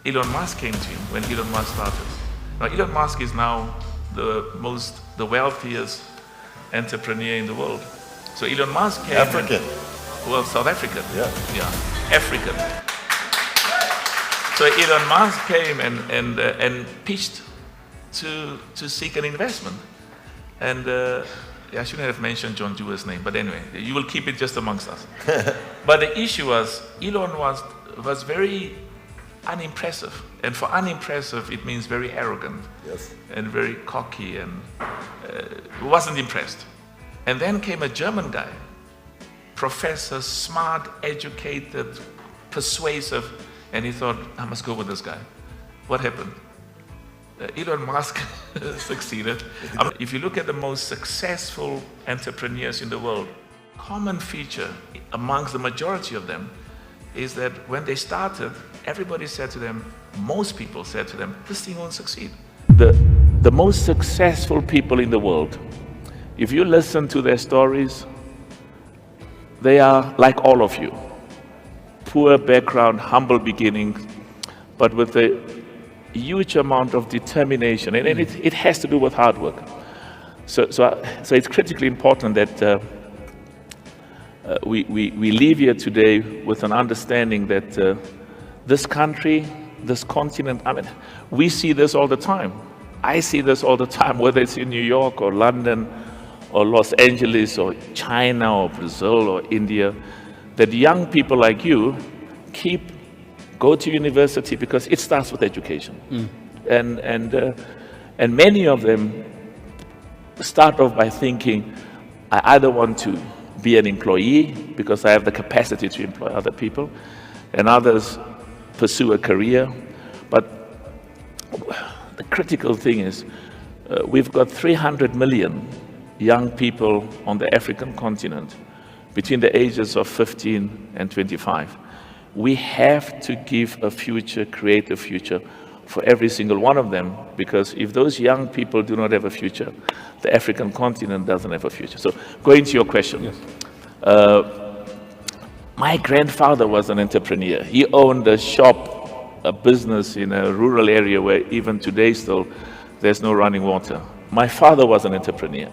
Elon Musk came to him when Elon Musk started. Now, Elon Musk is now the wealthiest entrepreneur in the world. So Elon Musk came. African. Well, South African. Yeah. African. So Elon Musk came and pitched to seek an investment. And I shouldn't have mentioned John Dewere's name, but anyway, you will keep it just amongst us. But the issue was, Elon was very unimpressive. And for unimpressive, it means very arrogant. Yes. And very cocky, and wasn't impressed. And then came a German guy, professor, smart, educated, persuasive, and he thought, I must go with this guy. What happened? Elon Musk succeeded. If you look at the most successful entrepreneurs in the world, common feature amongst the majority of them is that when they started, everybody said to them, most people said to them, this thing won't succeed. The most successful people in the world, if you listen to their stories, they are like all of you. Poor background, humble beginnings, but with a huge amount of determination, and it has to do with hard work. So it's critically important that we leave here today with an understanding that this country, this continent, I mean, we see this all the time. I see this all the time, whether it's in New York or London or Los Angeles or China or Brazil or India, that young people like you go to university because it starts with education. And many of them start off by thinking, I either want to be an employee because I have the capacity to employ other people, and others pursue a career. But the critical thing is, we've got 300 million young people on the African continent between the ages of 15 and 25. We have to give a future, create a future for every single one of them, because if those young people do not have a future, the African continent doesn't have a future. So going to your question. Yes. My grandfather was an entrepreneur. He owned a shop, a business in a rural area where even today still there's no running water. My father was an entrepreneur.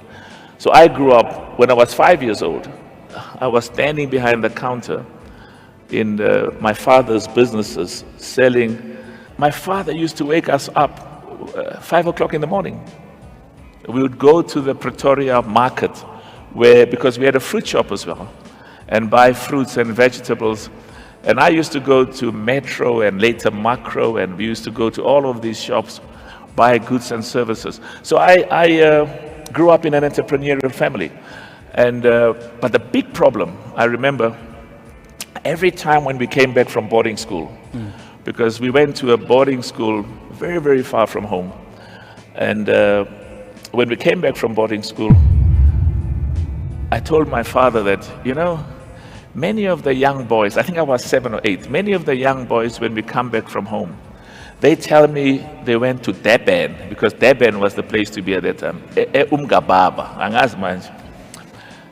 So I grew up, when I was 5 years old, I was standing behind the counter in my father's businesses selling. My father used to wake us up 5 o'clock in the morning. We would go to the Pretoria market because we had a fruit shop as well, and buy fruits and vegetables. And I used to go to Metro and later Macro, and we used to go to all of these shops, buy goods and services. So I grew up in an entrepreneurial family. And but the big problem, I remember, every time when we came back from boarding school, because we went to a boarding school very, very far from home. And when we came back from boarding school, I told my father that, you know, many of the young boys, I think I was 7 or 8, many of the young boys, when we come back from home, they tell me they went to Durban, because Durban was the place to be at that time. Umgababa, angazi manje.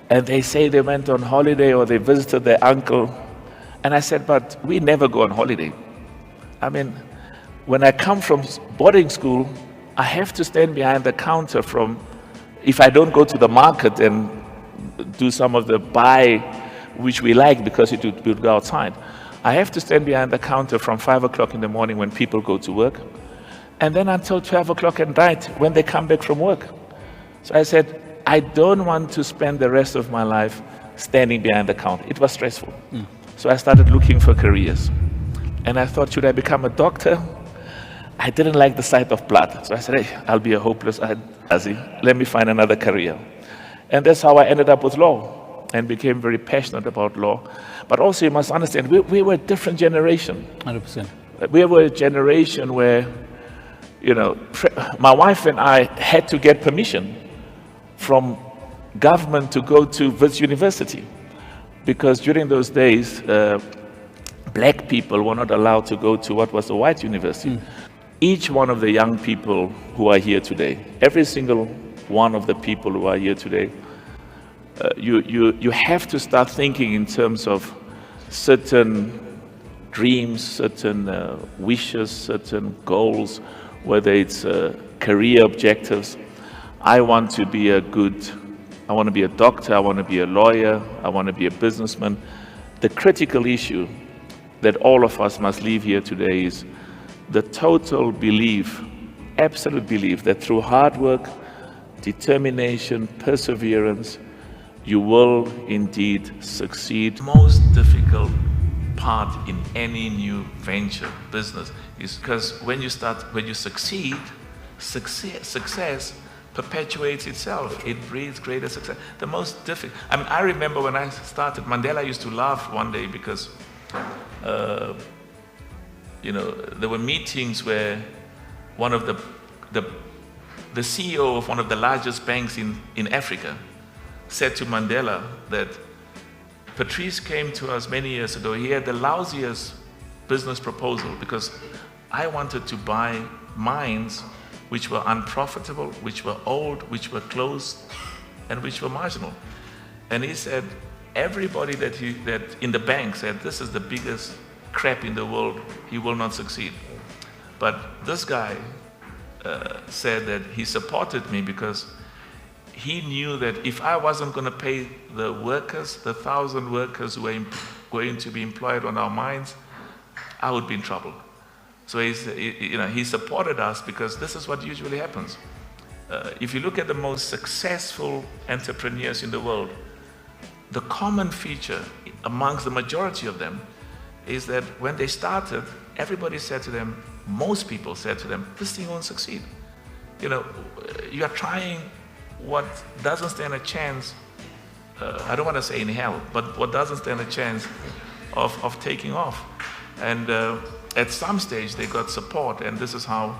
And they say they went on holiday or they visited their uncle. And I said, but we never go on holiday. I mean, when I come from boarding school, I have to stand behind the counter if I don't go to the market and do some of the buy, which we like because it would go outside. I have to stand behind the counter from 5 o'clock in the morning when people go to work, and then until 12 o'clock at night when they come back from work. So I said, I don't want to spend the rest of my life standing behind the counter. It was stressful. So I started looking for careers. And I thought, should I become a doctor? I didn't like the sight of blood. So I said, hey, I'll be a hopeless Azi. Let me find another career. And that's how I ended up with law and became very passionate about law. But also you must understand, we were a different generation. 100%. We were a generation where, you know, my wife and I had to get permission from government to go to Wits University, because during those days, black people were not allowed to go to what was a white university. Each one of the young people who are here today, every single one of the people who are here today, you have to start thinking in terms of certain dreams, certain wishes, certain goals, whether it's career objectives. I want to be a doctor, I want to be a lawyer, I want to be a businessman. The critical issue that all of us must leave here today is the total belief, absolute belief, that through hard work, determination, perseverance, you will indeed succeed. Most difficult part in any new venture, business, is because when you succeed, success perpetuates itself. It breeds greater success. The most difficult, I remember when I started, Mandela used to laugh one day because, there were meetings where one of the CEO of one of the largest banks in Africa said to Mandela that Patrice came to us many years ago. He had the lousiest business proposal because I wanted to buy mines which were unprofitable, which were old, which were closed, and which were marginal. And he said, everybody that in the bank said, this is the biggest crap in the world, he will not succeed. But this guy said that he supported me because he knew that if I wasn't going to pay the workers, the 1,000 workers who were going to be employed on our mines, I would be in trouble. So he supported us because this is what usually happens. If you look at the most successful entrepreneurs in the world, the common feature amongst the majority of them is that when they started, everybody said to them, most people said to them, this thing won't succeed. You are trying what doesn't stand a chance, I don't want to say in hell, but what doesn't stand a chance of taking off. And at some stage they got support, and this is how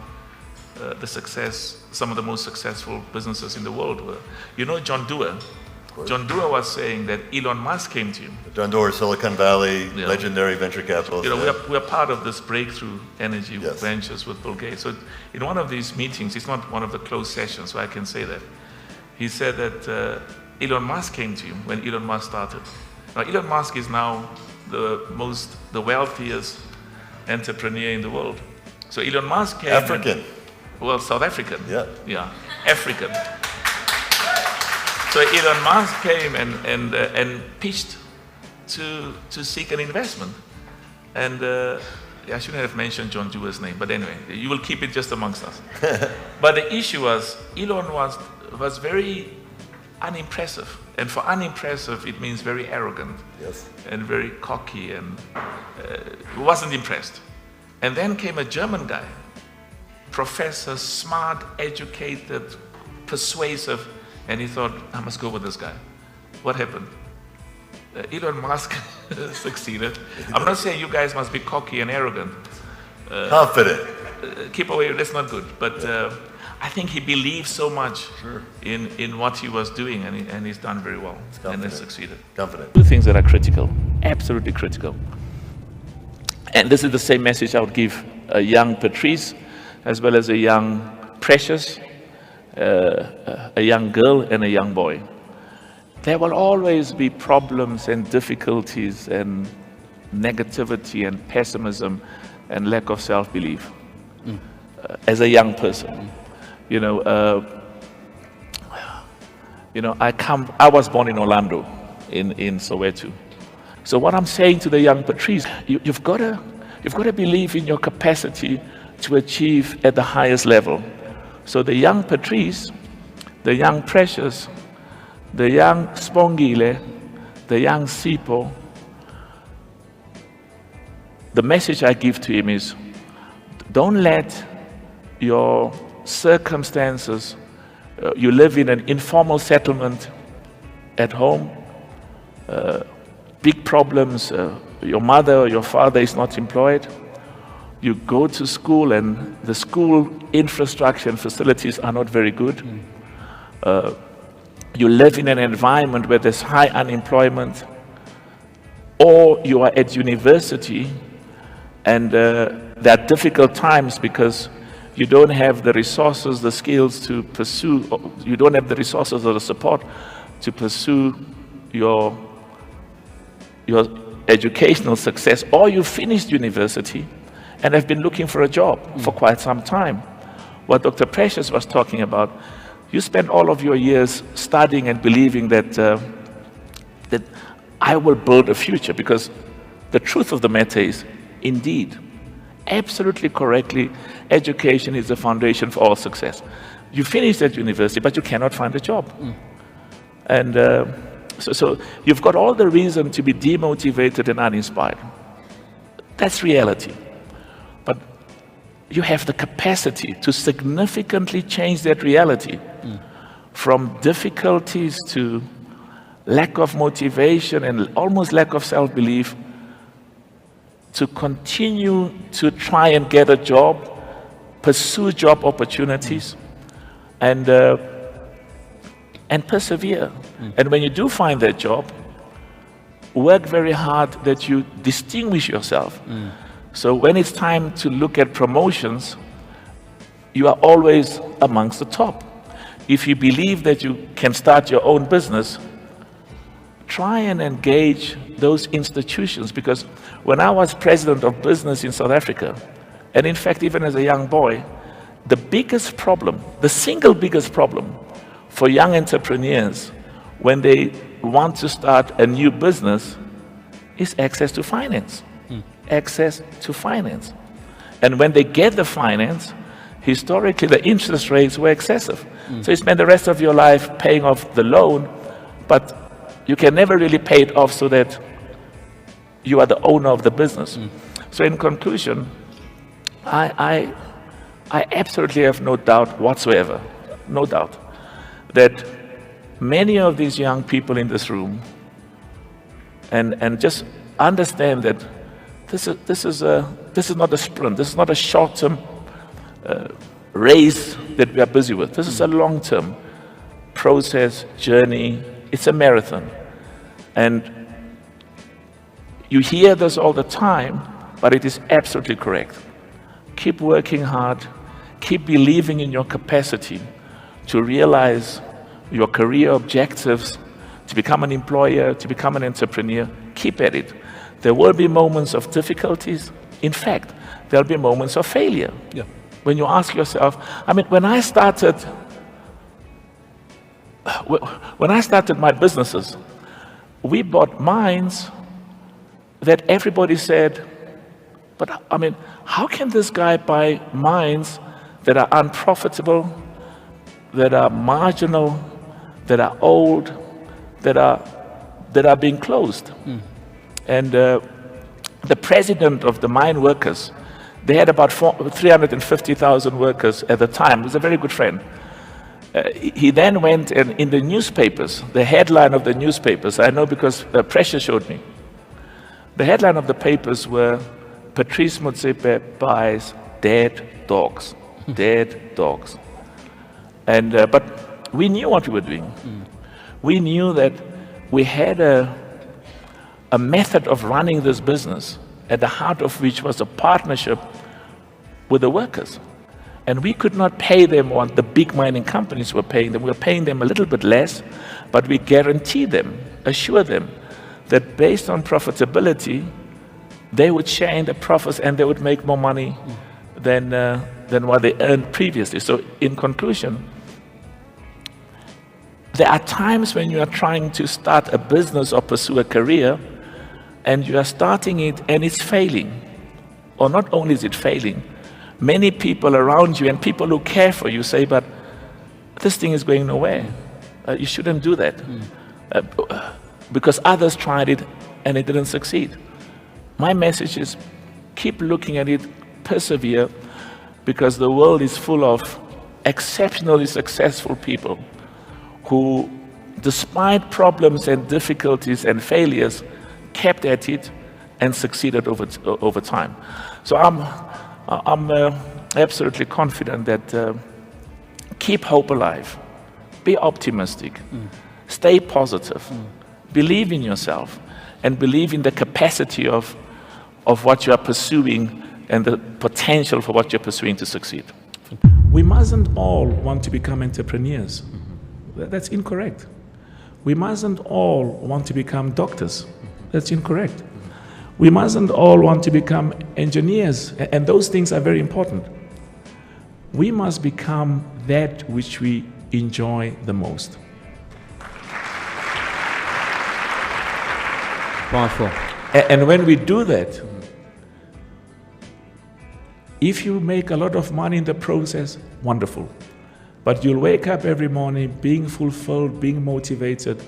some of the most successful businesses in the world were. John Doerr? John Doerr was saying that Elon Musk came to him. John Doerr, Silicon Valley, legendary venture capitalist. We're part of this breakthrough energy ventures with Bill Gates. So in one of these meetings, it's not one of the closed sessions, so I can say that. He said that Elon Musk came to him when Elon Musk started. Now, Elon Musk is now the wealthiest entrepreneur in the world. So Elon Musk came. African. South African. Yeah. African. So Elon Musk came and pitched to seek an investment. And I shouldn't have mentioned John Doerr's name, but anyway, you will keep it just amongst us. But the issue was, Elon was very unimpressive. And for unimpressive, it means very arrogant. Yes. And very cocky, and wasn't impressed. And then came a German guy, professor, smart, educated, persuasive, and he thought, I must go with this guy. What happened? Elon Musk succeeded. I'm not saying you guys must be cocky and arrogant. Confident. Keep away, that's not good. But I think he believed so much in what he was doing, and he's done very well, and has succeeded. Confident. Two things that are critical, absolutely critical. And this is the same message I would give a young Patrice, as well as a young Precious, a young girl and a young boy. There will always be problems and difficulties and negativity and pessimism and lack of self-belief as a young person. I was born in Orlando, in Soweto. So what I'm saying to the young Patrice, you've got to believe in your capacity to achieve at the highest level. So the young Patrice, the young Precious, the young Spongile, the young Sipho, the message I give to him is, don't let your circumstances, you live in an informal settlement at home, big problems, your mother or your father is not employed, you go to school and the school infrastructure and facilities are not very good. You live in an environment where there's high unemployment, or you are at university and there are difficult times because you don't have the resources, the skills to pursue, you don't have the resources or the support to pursue your educational success, or you finished university and have been looking for a job for quite some time. What Dr. Precious was talking about, you spent all of your years studying and believing that that I will build a future, because the truth of the matter is, indeed, absolutely correctly, education is the foundation for all success. You finish at university, but you cannot find a job. And so you've got all the reason to be demotivated and uninspired. That's reality. But you have the capacity to significantly change that reality from difficulties to lack of motivation and almost lack of self-belief, to continue to try and get a job, pursue job opportunities, and persevere. And when you do find that job, work very hard that you distinguish yourself. So when it's time to look at promotions, you are always amongst the top. If you believe that you can start your own business, try and engage those institutions, because when I was president of business in South Africa, and in fact even as a young boy, the biggest problem, the single biggest problem for young entrepreneurs when they want to start a new business is access to finance. Access to finance. And when they get the finance, historically the interest rates were excessive. So you spend the rest of your life paying off the loan, but you can never really pay it off so that you are the owner of the business. So in conclusion, I absolutely have no doubt whatsoever, no doubt, that many of these young people in this room, and just understand that this is not a sprint, this is not a short-term race that we are busy with. This is a long-term process, journey. It's a marathon. And you hear this all the time, but it is absolutely correct. Keep working hard, keep believing in your capacity to realize your career objectives, to become an employer, to become an entrepreneur. Keep at it. There will be moments of difficulties. In fact, there'll be moments of failure. Yeah. When you ask yourself, I mean, when I started my businesses, we bought mines that everybody said, but I mean, how can this guy buy mines that are unprofitable, that are marginal, that are old, that are being closed? And the president of the mine workers, they had about 350,000 workers at the time. He was a very good friend. He then went and in the newspapers, the headline of the newspapers, I know because Precious showed me, the headline of the papers were, Patrice MOTSEPE buys dead dogs. Dead dogs. And but we knew what we were doing. We knew that we had a method of running this business at the heart of which was a partnership with the workers. And we could not pay them what the big mining companies were paying them. We were paying them a little bit less, but we guarantee them, assure them, that based on profitability, they would share in the profits and they would make more money than what they earned previously. So in conclusion, there are times when you are trying to start a business or pursue a career, and you are starting it and it's failing. Or not only is it failing, many people around you and people who care for you say, but this thing is going nowhere. You shouldn't do that. Because others tried it and it didn't succeed. My message is keep looking at it, persevere, because the world is full of exceptionally successful people who, despite problems and difficulties and failures, kept at it and succeeded over time. So I'm absolutely confident that keep hope alive, be optimistic, stay positive, believe in yourself, and believe in the capacity of what you are pursuing and the potential for what you're pursuing to succeed. We mustn't all want to become entrepreneurs. That's incorrect. We mustn't all want to become doctors. That's incorrect. We mustn't all want to become engineers, and those things are very important. We must become that which we enjoy the most. Powerful. And when we do that, if you make a lot of money in the process, wonderful. But you'll wake up every morning being fulfilled, being motivated,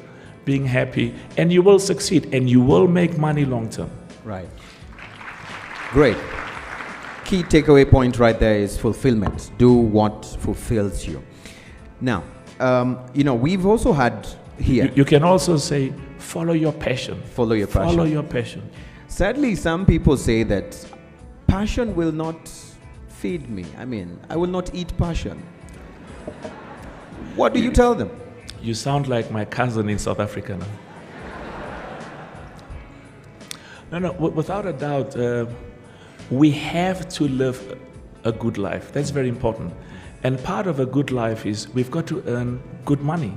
being happy, and you will succeed, and you will make money long term. Right. Great. Key takeaway point right there is fulfillment. Do what fulfills you. Now, we've also had here. You can also say, follow your passion. Follow your passion. Follow your passion. Sadly, some people say that passion will not feed me. I mean, I will not eat passion. What do you tell them? You sound like my cousin in South Africa now. No, without a doubt, we have to live a good life. That's very important. And part of a good life is we've got to earn good money.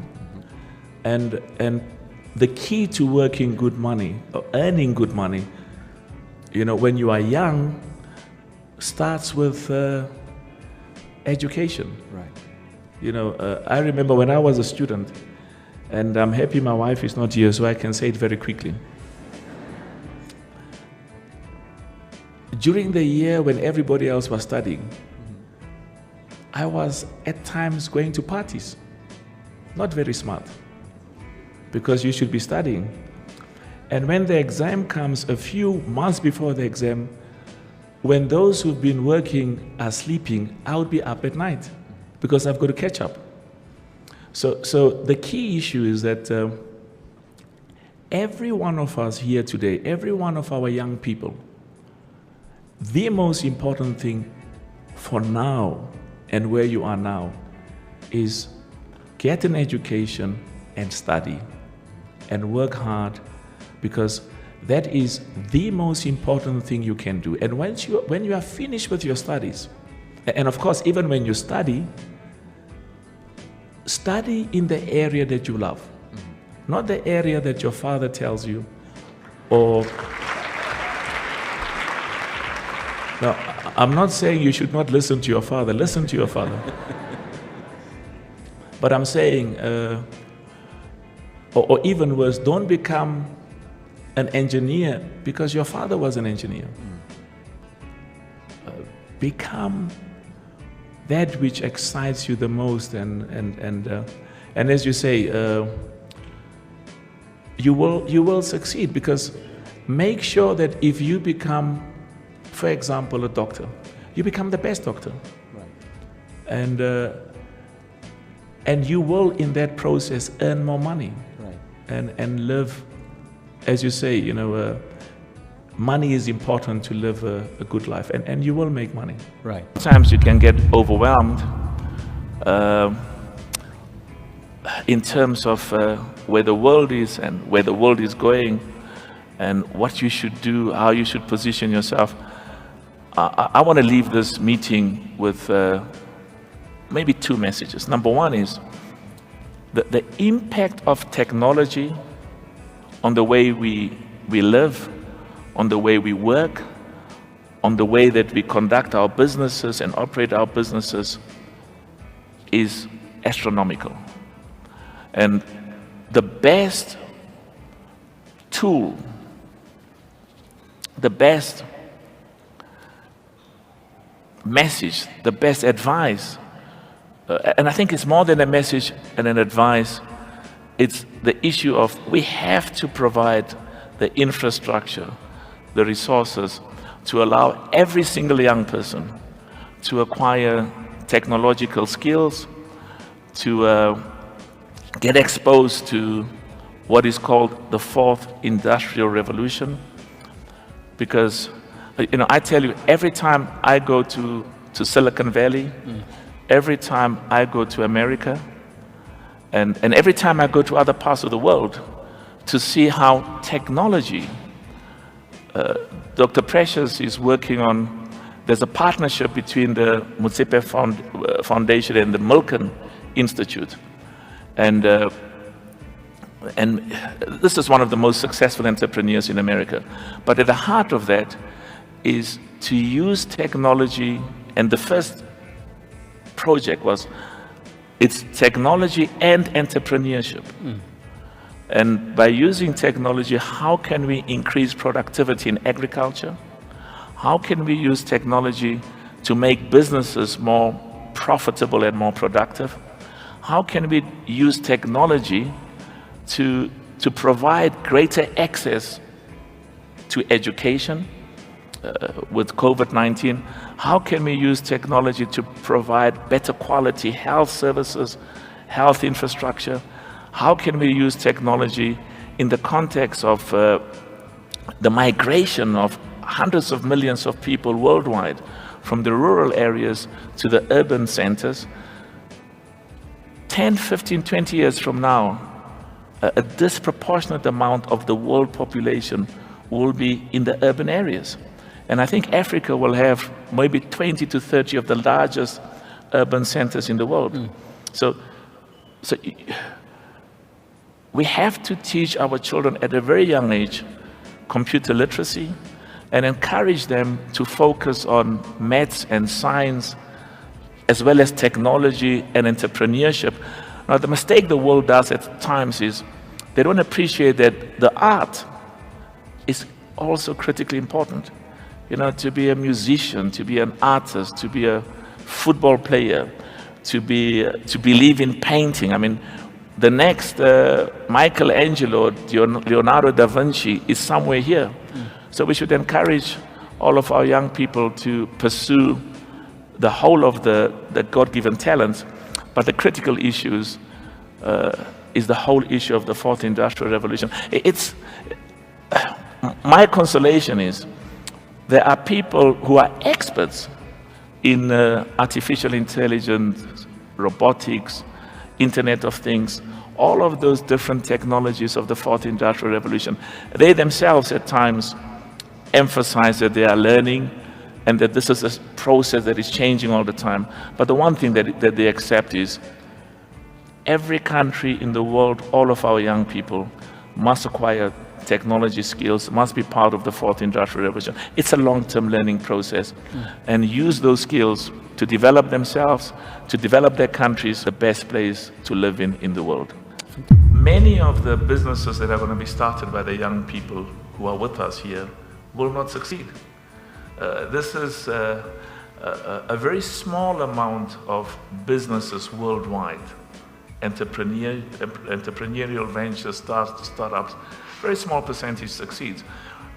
And the key to working good money, or earning good money, when you are young, starts with education. Right. I remember when I was a student, and I'm happy my wife is not here, so I can say it very quickly. During the year when everybody else was studying, I was at times going to parties. Not very smart, because you should be studying. And when the exam comes a few months before the exam, when those who've been working are sleeping, I would be up at night because I've got to catch up. So the key issue is that every one of us here today, every one of our young people, the most important thing for now and where you are now is get an education and study and work hard, because that is the most important thing you can do. And when you are finished with your studies, and of course even when you study in the area that you love, not the area that your father tells you, or now, I'm not saying you should not listen to your father. Listen to your father. But I'm saying, or even worse, don't become an engineer because your father was an engineer. Become that which excites you the most, and as you say, you will succeed, because make sure that if you become, for example, a doctor, you become the best doctor. Right. And you will, in that process, earn more money. Right. And live, as you say, money is important to live a good life, and you will make money. Right. Sometimes you can get overwhelmed in terms of where the world is and where the world is going, and what you should do, how you should position yourself. I want to leave this meeting with maybe two messages. Number one is the impact of technology on the way we live, on the way we work, on the way that we conduct our businesses and operate our businesses is astronomical. And the best tool, the best message, the best advice, and I think it's more than a message and an advice, it's the issue of we have to provide the infrastructure, the resources to allow every single young person to acquire technological skills, to get exposed to what is called the fourth industrial revolution. Because I tell you, every time I go to Silicon Valley, every time I go to America, and every time I go to other parts of the world to see how technology, Dr. Precious is working on, there's a partnership between the MOTSEPE Foundation and the Milken Institute. And And this is one of the most successful entrepreneurs in America. But at the heart of that is to use technology, and the first project was, it's technology and entrepreneurship. And by using technology, how can we increase productivity in agriculture? How can we use technology to make businesses more profitable and more productive? How can we use technology to provide greater access to education with COVID-19? How can we use technology to provide better quality health services, health infrastructure? How can we use technology in the context of the migration of hundreds of millions of people worldwide from the rural areas to the urban centers? 10, 15, 20 years from now, a disproportionate amount of the world population will be in the urban areas. And I think Africa will have maybe 20 to 30 of the largest urban centers in the world. So we have to teach our children at a very young age computer literacy and encourage them to focus on maths and science as well as technology and entrepreneurship. Now, the mistake the world does at times is they don't appreciate that the art is also critically important. You know, to be a musician, to be an artist, to be a football player, to believe in painting. I mean, the next Michelangelo, Leonardo da Vinci is somewhere here. So we should encourage all of our young people to pursue the whole of the God-given talents, but the critical issues is the whole issue of the fourth industrial revolution. My consolation is there are people who are experts in artificial intelligence, robotics, Internet of Things, all of those different technologies of the fourth industrial revolution. They themselves at times emphasize that they are learning and that this is a process that is changing all the time. But the one thing that they accept is every country in the world, all of our young people must acquire technology skills, must be part of the fourth industrial revolution. It's a long-term learning process, and use those skills to develop themselves, to develop their countries, the best place to live in the world. Many of the businesses that are going to be started by the young people who are with us here will not succeed. This is a very small amount of businesses worldwide, entrepreneurial ventures, startups, very small percentage succeeds.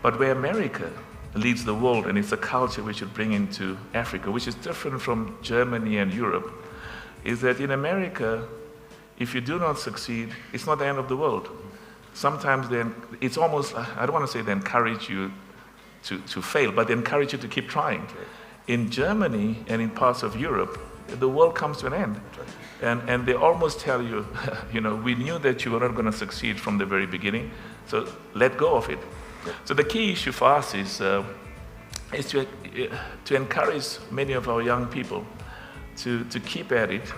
But where America leads the world, and it's a culture we should bring into Africa, which is different from Germany and Europe, is that in America, if you do not succeed, it's not the end of the world. Sometimes it's almost, I don't want to say they encourage you to fail, but they encourage you to keep trying. In Germany and in parts of Europe, the world comes to an end. And they almost tell you, you know, we knew that you were not going to succeed from the very beginning, so let go of it. So the key issue for us is to encourage many of our young people to keep at it.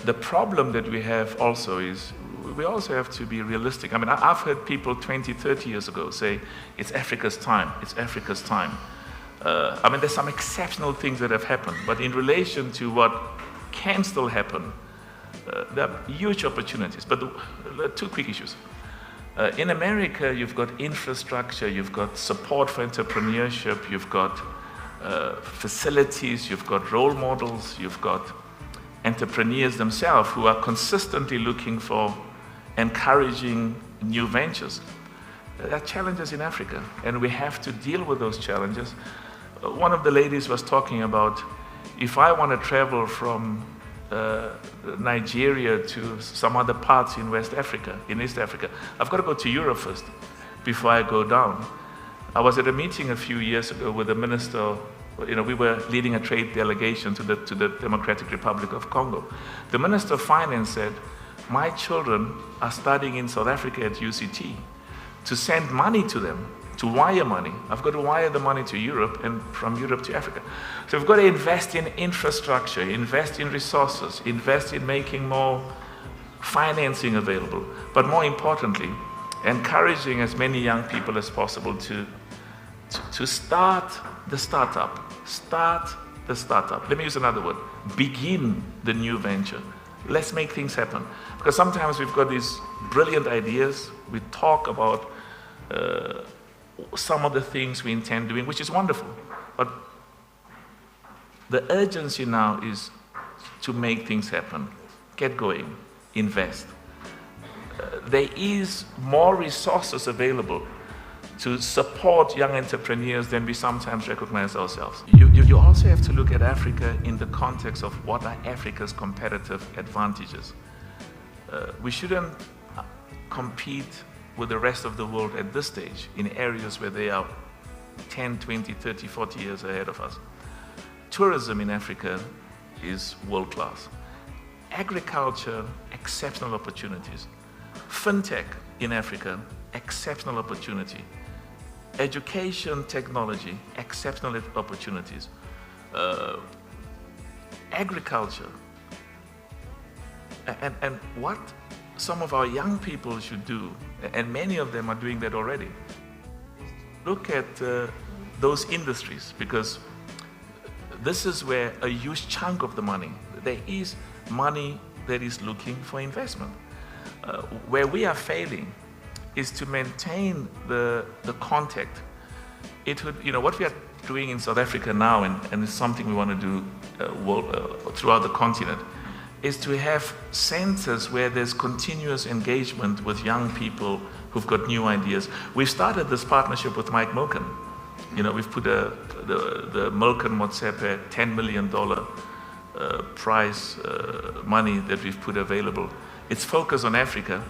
The problem that we have also is we also have to be realistic. I mean, I've heard people 20, 30 years ago say, it's Africa's time, it's Africa's time. I mean, there's some exceptional things that have happened, but in relation to what can still happen, there are huge opportunities. But two quick issues. In America, you've got infrastructure, you've got support for entrepreneurship, you've got facilities, you've got role models, you've got entrepreneurs themselves who are consistently looking for encouraging new ventures. There are challenges in Africa, and we have to deal with those challenges. One of the ladies was talking about, if I want to travel from Nigeria to some other parts in West Africa, in East Africa, I've got to go to Europe first before I go down. I was at a meeting a few years ago with the minister. You know, we were leading a trade delegation to the Democratic Republic of Congo. The Minister of Finance said, my children are studying in South Africa at UCT. To send money to them, to wire money, I've got to wire the money to Europe and from Europe to Africa. So we've got to invest in infrastructure, invest in resources, invest in making more financing available, but more importantly, encouraging as many young people as possible to start the startup. Start the startup. Let me use another word. Begin the new venture. Let's make things happen. Because sometimes we've got these brilliant ideas. We talk about some of the things we intend doing, which is wonderful. But the urgency now is to make things happen. Get going. Invest. There is more resources available to support young entrepreneurs than we sometimes recognize ourselves. You also have to look at Africa in the context of what are Africa's competitive advantages. We shouldn't compete with the rest of the world at this stage in areas where they are 10, 20, 30, 40 years ahead of us. Tourism in Africa is world class. Agriculture, exceptional opportunities. Fintech in Africa, exceptional opportunity. Education, technology, exceptional opportunities. Agriculture. And what some of our young people should do, and many of them are doing that already, look at those industries, because this is where a huge chunk of the money, there is money that is looking for investment. Where we are failing is to maintain the contact. It would, what we are doing in South Africa now, and it's something we want to do throughout the continent, is to have centers where there's continuous engagement with young people who've got new ideas. We've started this partnership with Mike Milken. We've put the Milken MOTSEPE $10 million prize money that we've put available. It's focused on Africa,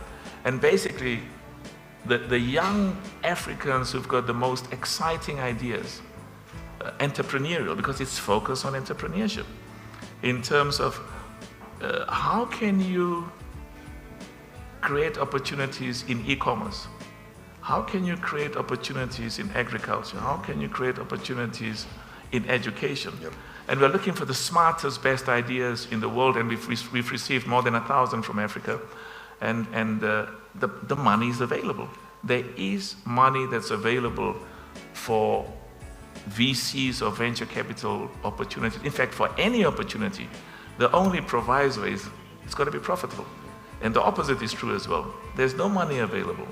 and basically the young Africans who've got the most exciting ideas, entrepreneurial, because it's focused on entrepreneurship in terms of how can you create opportunities in e-commerce? How can you create opportunities in agriculture? How can you create opportunities in education? Yep. And we're looking for the smartest, best ideas in the world, and we've received more than 1,000 from Africa, and the money is available. There is money that's available for VCs or venture capital opportunities. In fact, for any opportunity, the only proviso is it's got to be profitable. And the opposite is true as well. There's no money available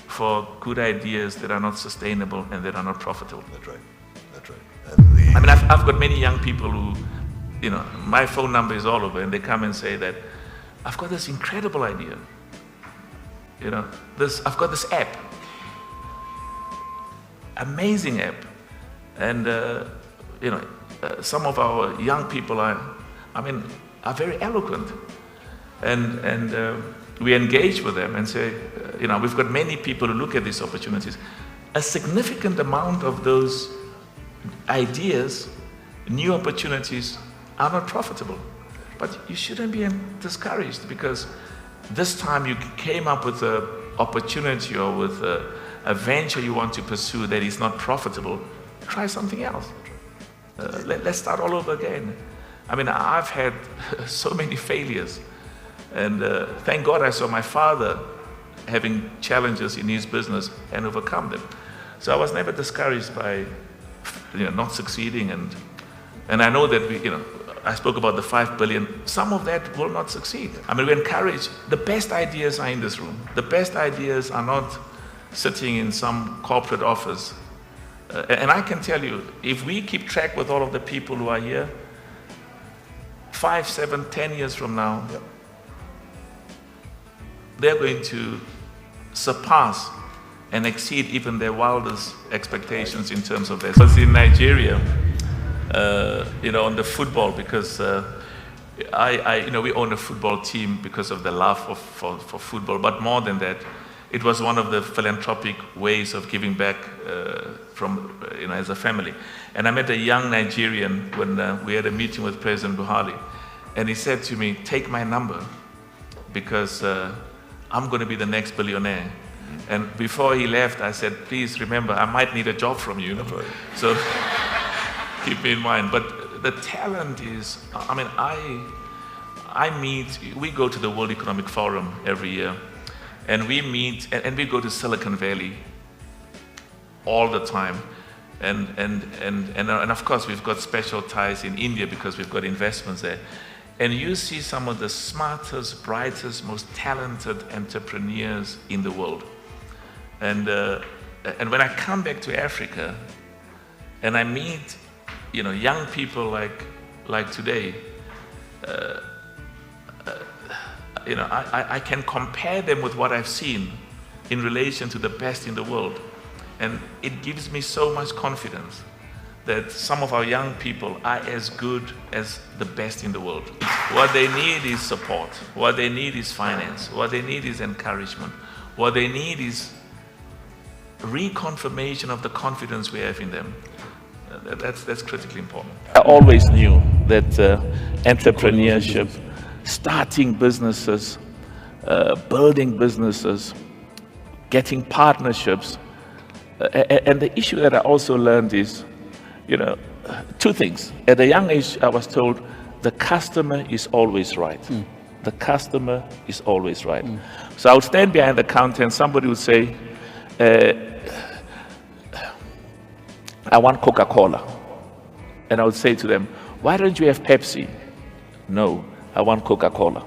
for good ideas that are not sustainable and that are not profitable. That's right. That's right. And I've got many young people who, my phone number is all over, and they come and say that I've got this incredible idea. I've got this app, amazing app, and some of our young people are very eloquent, and we engage with them and say, we've got many people who look at these opportunities. A significant amount of those ideas, new opportunities, are not profitable. But you shouldn't be discouraged, because this time you came up with an opportunity or with a venture you want to pursue that is not profitable. Try something else. Let's start all over again. I've had so many failures, and thank God I saw my father having challenges in his business and overcome them. So I was never discouraged by not succeeding, and I know that I spoke about the 5 billion. Some of that will not succeed. We encourage, the best ideas are in this room. The best ideas are not sitting in some corporate office. And I can tell you, if we keep track with all of the people who are here, 5, 7, 10 years from now, they're going to surpass and exceed even their wildest expectations in terms of this. I was in Nigeria, on the football, because we own a football team because of the love for football, but more than that, it was one of the philanthropic ways of giving back as a family. And I met a young Nigerian when we had a meeting with President Buhari, and he said to me, take my number, because I'm going to be the next billionaire. And before he left, I said, please remember, I might need a job from you. That's right. So keep me in mind. But the talent is, we go to the World Economic Forum every year, and we meet, and we go to Silicon Valley all the time. And of course, we've got special ties in India because we've got investments there. And you see some of the smartest, brightest, most talented entrepreneurs in the world. And when I come back to Africa, and I meet, young people like today, I can compare them with what I've seen in relation to the best in the world. And it gives me so much confidence that some of our young people are as good as the best in the world. What they need is support. What they need is finance. What they need is encouragement. What they need is reconfirmation of the confidence we have in them. That's critically important. I always knew that entrepreneurship, starting businesses, building businesses, getting partnerships, and the issue that I also learned is, two things. At a young age, I was told the customer is always right. The customer is always right. So I would stand behind the counter and somebody would say, I want Coca-Cola. And I would say to them, why don't you have Pepsi? No, I want Coca-Cola.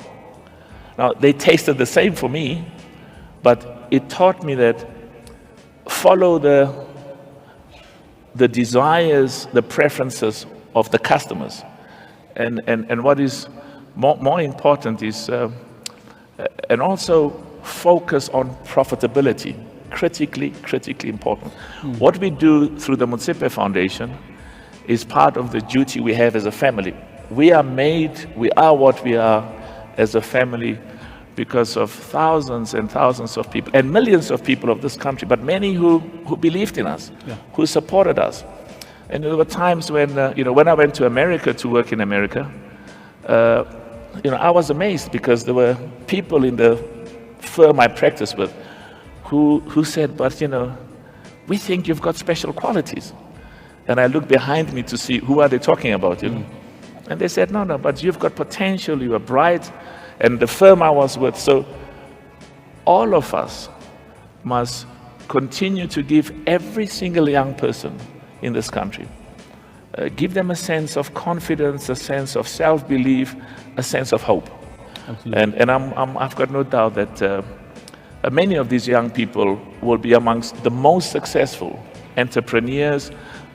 Now, they tasted the same for me, but it taught me that follow the desires, the preferences of the customers. And what is more important is, and also focus on profitability, critically important. What we do through the Motsepe Foundation is part of the duty we have as a family. We are what we are as a family because of thousands and thousands of people and millions of people of this country, but many who believed in us, who supported us. And there were times when, when I went to America to work in America, I was amazed because there were people in the firm I practiced with who said, but we think you've got special qualities. And I looked behind me to see who are they talking about, And they said, no, but you've got potential, you are bright. And the firm I was with, so all of us must continue to give every single young person in this country, give them a sense of confidence, a sense of self-belief, a sense of hope. Absolutely. And I've got no doubt that many of these young people will be amongst the most successful entrepreneurs,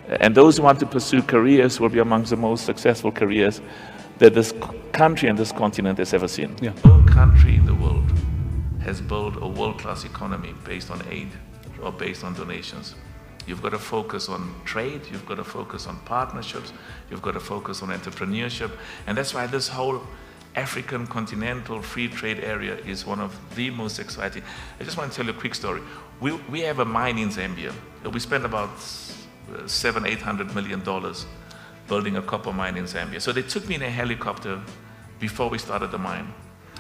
and those who want to pursue careers will be amongst the most successful careers that this country and this continent has ever seen. No country in the world has built a world-class economy based on aid or based on donations. You've got to focus on trade, you've got to focus on partnerships, you've got to focus on entrepreneurship, and that's why this whole African continental free trade area is one of the most exciting. I just want to tell you a quick story. We have a mine in Zambia. We spent about $700–800 million building a copper mine in Zambia. So they took me in a helicopter before we started the mine.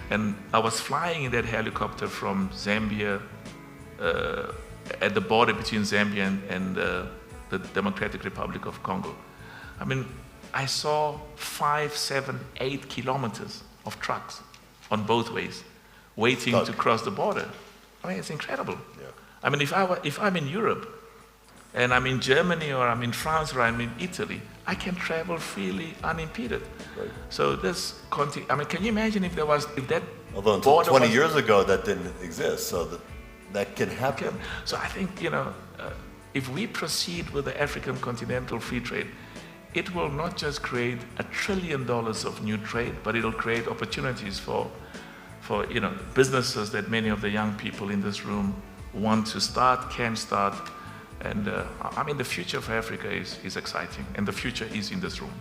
And I was flying in that helicopter from Zambia, at the border between Zambia and the Democratic Republic of Congo. I mean, I saw 5, 7, 8 kilometers of trucks on both ways, waiting to cross the border. I mean, it's incredible. Yeah. I mean, if I'm in Europe, and I'm in Germany, or I'm in France, or I'm in Italy, I can travel freely, unimpeded. Right. So this, I mean, can you imagine if that Although until 20 years ago, that didn't exist, so that can happen. So I think, if we proceed with the African continental free trade, it will not just create $1 trillion of new trade, but it'll create opportunities for businesses that many of the young people in this room want to start, can start. And I mean, the future for Africa is exciting, and the future is in this room.